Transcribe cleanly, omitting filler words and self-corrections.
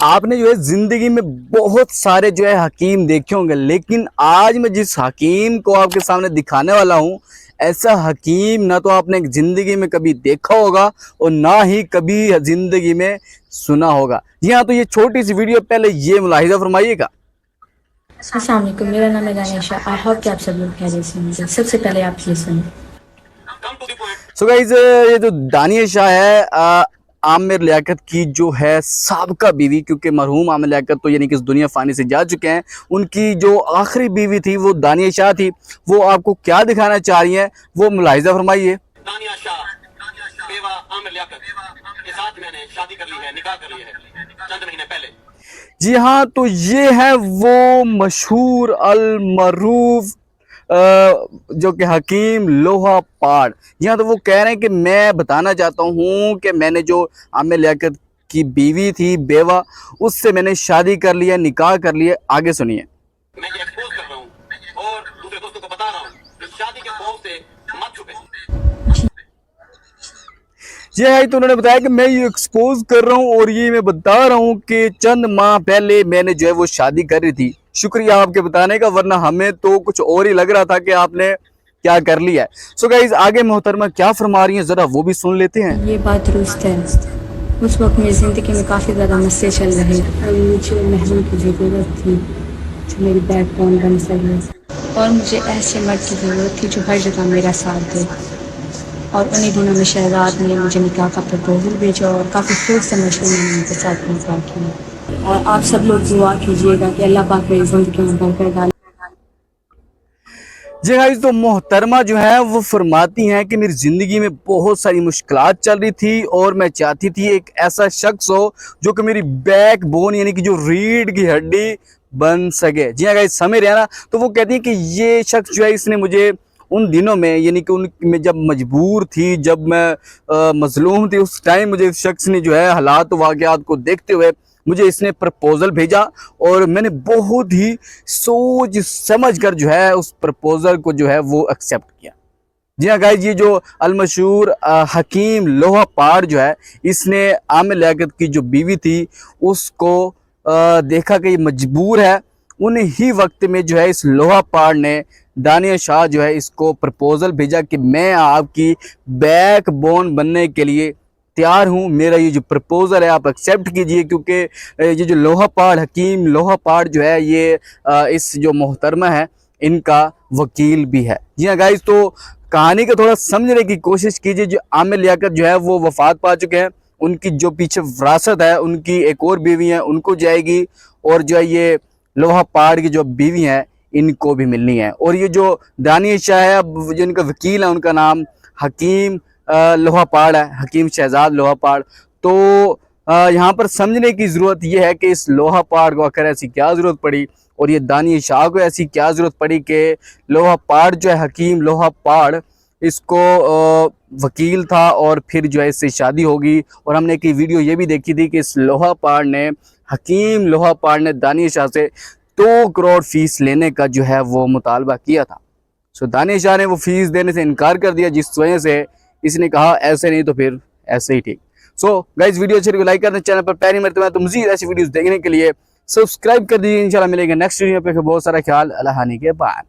आपने जो है जिंदगी में बहुत सारे जो है हकीम देखे होंगे, लेकिन आज मैं जिस हकीम को आपके सामने दिखाने वाला हूँ, ऐसा हकीम ना तो आपने जिंदगी में कभी देखा होगा और ना ही कभी जिंदगी में सुना होगा। जी हाँ, तो ये छोटी सी वीडियो पहले ये मुलाहिजा फरमाइएगा। अस्सलाम वालेकुम, मेरा नाम है दानिशा। आई होप कि आप सब लोग खैरियत से होंगे। सबसे पहले आप ये सुनिए। सो गाइज, ये जो दानिया शाह है आमिर लियाकत की जो है साबका बीवी, क्योंकि मरहूम आमिर लियाकत तो यानी कि इस दुनिया फानी से जा चुके हैं, उनकी जो आखिरी बीवी थी वो दानिया शाह थी। वो आपको क्या दिखाना चाह रही हैं वो मुलाहिजा फरमाइए। दानिया शाह बेवा आमिर लियाकत के साथ मैंने शादी कर ली है, निकाह कर लिया है चंद महीने पहले। जी हाँ, तो ये है वो मशहूर अल मरूफ जो कि हकीम लोहा पाड़। यहाँ तो वो कह रहे हैं कि मैं बताना चाहता हूँ कि मैंने जो आमिर लियाकत की बीवी थी, बेवा, उससे मैंने शादी कर लिया, निकाह कर लिया। आगे सुनिए। मैं ये एक्सपोज कर रहा हूँ और दूसरे दोस्तों को बता रहा हूँ कि शादी के खौफ से मत छुपे। जी हाँ, तो उन्होंने बताया कि मैं ये एक्सपोज कर रहा हूँ और ये मैं बता रहा हूँ कि चंद माह पहले मैंने जो है वो शादी कर रही थी। शुक्रिया आपके बताने का, वरना हमें तो कुछ और ही लग रहा था कि आपने क्या कर लिया है। सो गाइस, आगे मोहतरमा क्या फरमा रही हैं जरा वो भी सुन लेते हैं। ये बात दुरुस्त है। उस वक्त मेरी ज़िंदगी में काफ़ी ज़्यादा मसले चल रहे और मुझे महबूब की ज़रूरत थी जो मेरी बैकबोन बन सके, और मुझे ऐसे मर्द की ज़रूरत थी जो हर जगह मेरा साथ दे। और उन्हीं दिनों में शहजाद ने मुझे निकाह का प्रपोजल भेजा और काफ़ी सोच समझ कर मैंने उनके साथ निकाह किया। और आप सब लोग दुआ कीजिएगा कि अल्लाह पाक मेरी ज़िंदगी में बरकत डाले। जी गाइस, तो मोहतरमा जो है वो फरमाती हैं कि मेरी ज़िंदगी में बहुत सारी मुश्किलात चल रही थी और मैं चाहती थी एक ऐसा शख्स हो जो कि मेरी बैक बोन यानी कि जो रीढ़ की हड्डी बन सके। जी हाँ गाइस, समझ रहे हैं ना। तो वो कहती है कि ये शख्स जो है इसने मुझे उन दिनों में यानी कि उन में जब मजबूर थी, जब मैं मजलूम थी, उस टाइम मुझे इस शख्स ने जो है हालात वाक़यात को देखते हुए मुझे इसने प्रपोजल भेजा और मैंने बहुत ही सोच समझ कर जो है उस प्रपोजल को जो है वो एक्सेप्ट किया। जी हाँ गाइस, ये जो अलमशहूर हकीम लोहा पाड़ जो है, इसने आमिर लियाकत की जो बीवी थी उसको देखा कि ये मजबूर है। उन्हीं ही वक्त में जो है इस लोहा पाड़ ने दानिया शाह जो है इसको प्रपोजल भेजा कि मैं आपकी बैक बोन बनने के लिए तैयार हूँ, मेरा ये जो प्रपोजल है आप एक्सेप्ट कीजिए। क्योंकि ये जो लोहा पाड़ हकीम लोहा पाड़ जो है ये इस जो मोहतरमा है इनका वकील भी है। जी हाँ गाइस, तो कहानी को थोड़ा समझने की कोशिश कीजिए। जो आमिर लियाकत जो है वो वफात पा चुके हैं, उनकी जो पीछे विरासत है उनकी एक और बीवी है उनको जाएगी, और जो है ये लोहा पाड़ की जो बीवी हैं इनको भी मिलनी है। और ये जो दानिया शाह है, जो इनका वकील है, उनका नाम हकीम लोहा पाड़ है, हकीम शहजाद लोहा पाड़। तो यहाँ पर समझने की ज़रूरत यह है कि इस लोहा पाड़ को आखिर ऐसी क्या ज़रूरत पड़ी और ये दानिया शाह को ऐसी क्या ज़रूरत पड़ी कि लोहा पाड़ जो है हकीम लोहा पाड़ इसको वकील था और फिर जो है इससे शादी होगी। और हमने एक वीडियो ये भी देखी थी कि इस लोहा पाड़ ने हकीम लोहा पाड़ ने दानिया शाह से 2 करोड़ फीस लेने का जो है वो मुतालबा किया था। सो दानिया शाह ने वो फीस देने से इनकार कर दिया, जिस वजह से इसने कहा ऐसे नहीं तो फिर ऐसे ही ठीक। सो गाइस, वीडियो अच्छी लगी लाइक करना, चैनल पर पहली मरतबा तो मज़ीद ऐसी वीडियोस देखने के लिए सब्सक्राइब कर दीजिए। इंशाल्लाह मिलेंगे नेक्स्ट वीडियो पे। बहुत सारा ख्याल, अल्लाह हानि के बाद।